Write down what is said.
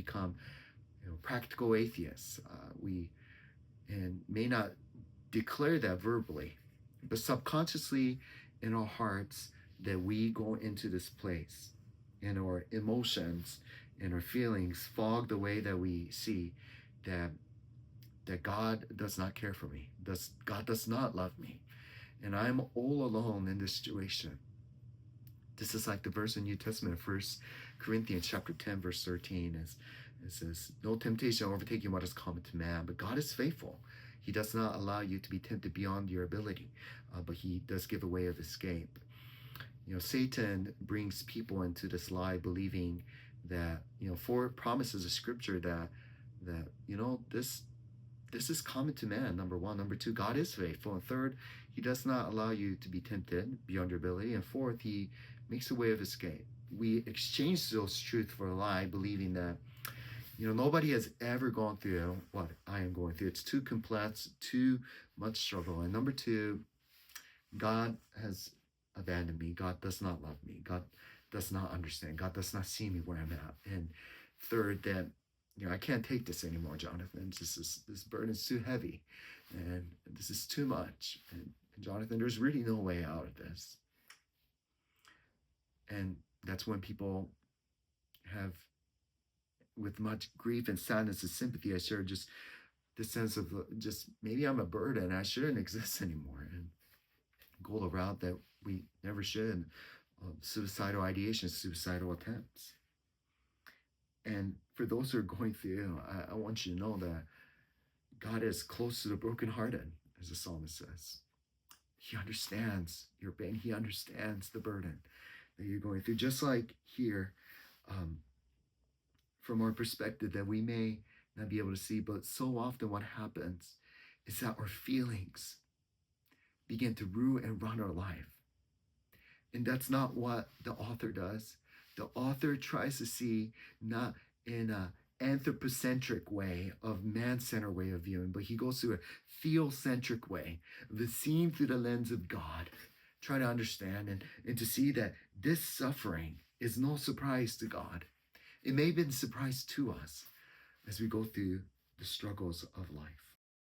become practical atheists. We and may not declare that verbally, but subconsciously in our hearts that we go into this place and our emotions and our feelings fog the way that we see that God does not care for me. God does not love me. And I'm all alone in this situation. This is like the verse in New Testament, 1 Corinthians chapter 10, verse 13. It says, no temptation overtaking what is common to man, but God is faithful. He does not allow you to be tempted beyond your ability, but he does give a way of escape. Satan brings people into this lie, believing that, for promises of scripture that this is common to man, number one. Number two, God is faithful. And third, he does not allow you to be tempted beyond your ability. And fourth, he makes a way of escape. We exchange those truths for a lie, believing that, nobody has ever gone through what I am going through. It's too complex, too much struggle. And number two, God has abandoned me. God does not love me. God does not understand. God does not see me where I'm at. And third, that I can't take this anymore, Jonathan. This burden is too heavy, and this is too much. And Jonathan, there's really no way out of this. And that's when people have, with much grief and sadness and sympathy, I share just this sense of just maybe I'm a burden. I shouldn't exist anymore, and go the route that we never should. Suicidal ideation, suicidal attempts. And for those who are going through, I want you to know that God is close to the brokenhearted, as the psalmist says. He understands your pain. He understands the burden that you're going through. Just like here, from our perspective that we may not be able to see, but so often what happens is that our feelings begin to rule and run our life. And that's not what the author does. The author tries to see not in an anthropocentric way of man-centered way of viewing, but he goes through a theocentric way, the seeing through the lens of God, try to understand and to see that this suffering is no surprise to God. It may have been a surprise to us as we go through the struggles of life.